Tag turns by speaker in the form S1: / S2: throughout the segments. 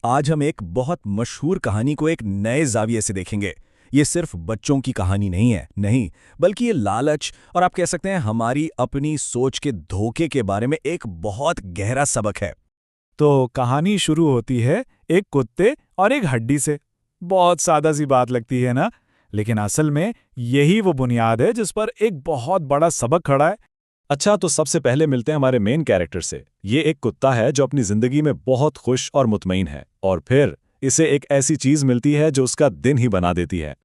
S1: आज हम एक बहुत मशहूर कहानी को एक नए जाविये से देखेंगे। ये सिर्फ बच्चों की कहानी नहीं है, नहीं, बल्कि ये लालच और आप कह सकते हैं हमारी अपनी सोच के धोखे के बारे में एक बहुत गहरा सबक है।
S2: तो कहानी शुरू होती है एक कुत्ते और एक हड्डी से। बहुत सादा सी बात लगती है ना, लेकिन असल में यही वो बुनियाद है जिस पर एक बहुत बड़ा सबक खड़ा है।
S3: अच्छा, तो सबसे पहले मिलते हैं हमारे मेन कैरेक्टर से। ये एक कुत्ता है जो अपनी जिंदगी में बहुत खुश और मुतमईन है, और फिर इसे एक ऐसी चीज मिलती है जो उसका दिन ही बना देती है।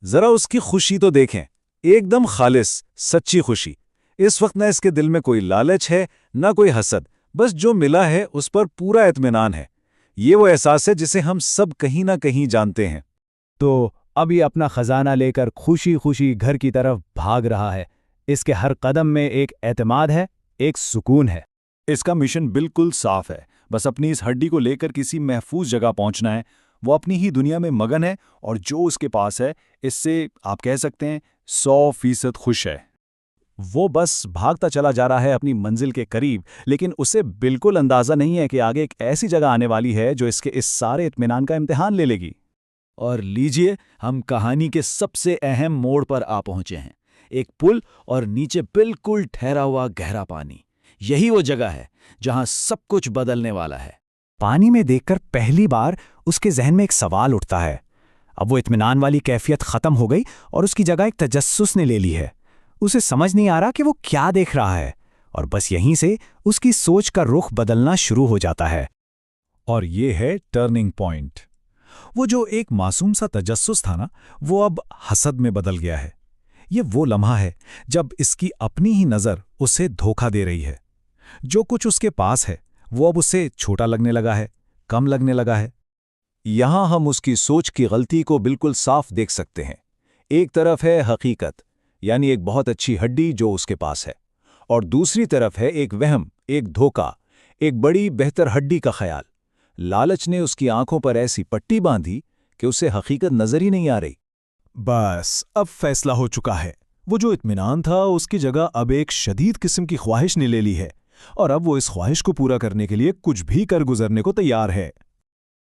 S4: जरा उसकी खुशी तो देखें, एकदम खालिस, सच्ची खुशी। इस वक्त न इसके दिल में कोई लालच है, न कोई हसद, बस जो मिला है उस पर पूरा इत्मीनान है। ये वो एहसास है जिसे हम सब कहीं ना कहीं जानते हैं।
S5: तो अब ये अपना खजाना लेकर खुशी खुशी घर की तरफ भाग रहा है। इसके हर कदम में एक एतमाद है, एक सुकून है।
S4: इसका मिशन बिल्कुल साफ है, बस अपनी इस हड्डी को लेकर किसी महफूज जगह पहुंचना है। वो अपनी ही दुनिया में मगन है और जो उसके पास है इससे आप कह सकते हैं 100% खुश है। वो बस भागता चला जा रहा है अपनी मंजिल के करीब, लेकिन उसे बिल्कुल अंदाजा नहीं है कि आगे एक ऐसी जगह आने वाली है जो इसके इस सारे इत्मीनान का इम्तिहान ले लेगी।
S5: और लीजिए, हम कहानी के सबसे अहम मोड़ पर आ पहुंचे हैं। एक पुल और नीचे बिल्कुल ठहरा हुआ गहरा पानी। यही वो जगह है जहां सब कुछ बदलने वाला है। पानी में देखकर पहली बार उसके जहन में एक सवाल उठता है। अब वो इत्मीनान वाली कैफियत खत्म हो गई और उसकी जगह एक तजस्सुस ने ले ली है। उसे समझ नहीं आ रहा कि वो क्या देख रहा है, और बस यहीं से उसकी सोच का रुख बदलना शुरू हो जाता है।
S2: और ये है टर्निंग पॉइंट। वो जो एक मासूम सा तजस्सुस था ना, वो अब हसद में बदल गया है। ये वो लम्हा है जब इसकी अपनी ही नज़र उसे धोखा दे रही है। जो कुछ उसके पास है वो अब उसे छोटा लगने लगा है, कम लगने लगा है।
S4: यहां हम उसकी सोच की गलती को बिल्कुल साफ देख सकते हैं। एक तरफ है हकीकत, यानी एक बहुत अच्छी हड्डी जो उसके पास है, और दूसरी तरफ है एक वहम, एक धोखा, एक बड़ी बेहतर हड्डी का ख्याल। लालच ने उसकी आंखों पर ऐसी पट्टी बांधी कि उसे हकीकत नजर ही नहीं आ रही।
S2: बस अब फैसला हो चुका है। वो जो इत्मीनान था उसकी जगह अब एक शदीद किस्म की ख्वाहिश ने ले ली है, और अब वो इस ख्वाहिश को पूरा करने के लिए कुछ भी कर गुजरने को तैयार है।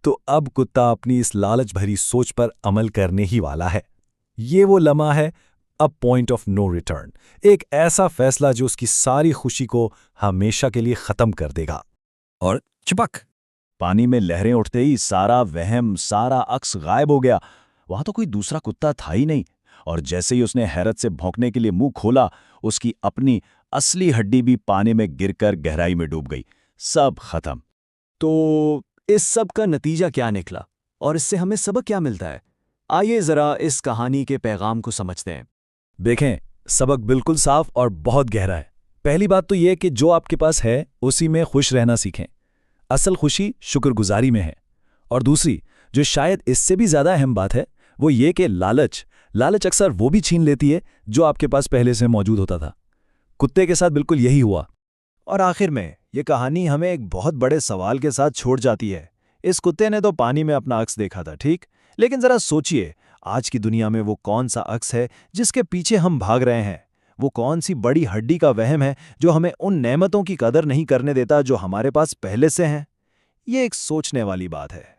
S1: तो अब कुत्ता अपनी इस लालच भरी सोच पर अमल करने ही वाला है। ये वो लम्हा है, अब पॉइंट ऑफ नो रिटर्न, एक ऐसा फैसला जो उसकी सारी खुशी को हमेशा के लिए खत्म कर देगा।
S4: और चिपक, पानी में लहरें उठते ही सारा वहम, सारा अक्स गायब हो गया। वहां तो कोई दूसरा कुत्ता था ही नहीं, और जैसे ही उसने हैरत से भौंकने के लिए मुंह खोला, उसकी अपनी असली हड्डी भी पानी में गिरकर गहराई में डूब गई। सब खत्म।
S6: तो इस सब का नतीजा क्या निकला और इससे हमें सबक क्या मिलता है? आइए जरा इस कहानी के पैगाम को समझते हैं।
S1: देखें, सबक बिल्कुल साफ और बहुत गहरा है। पहली बात तो यह कि जो आपके पास है उसी में खुश रहना सीखें। असल खुशी शुक्रगुजारी में है। और दूसरी, जो शायद इससे भी ज्यादा अहम बात है, वो ये कि लालच अक्सर वो भी छीन लेती है जो आपके पास पहले से मौजूद होता था। कुत्ते के साथ बिल्कुल यही हुआ।
S4: और आखिर में ये कहानी हमें एक बहुत बड़े सवाल के साथ छोड़ जाती है। इस कुत्ते ने तो पानी में अपना अक्स देखा था, ठीक, लेकिन जरा सोचिए, आज की दुनिया में वो कौन सा अक्स है जिसके पीछे हम भाग रहे हैं? वो कौन सी बड़ी हड्डी का वहम है जो हमें उन नेमतों की कदर नहीं करने देता जो हमारे पास पहले से हैं? ये एक सोचने वाली बात है।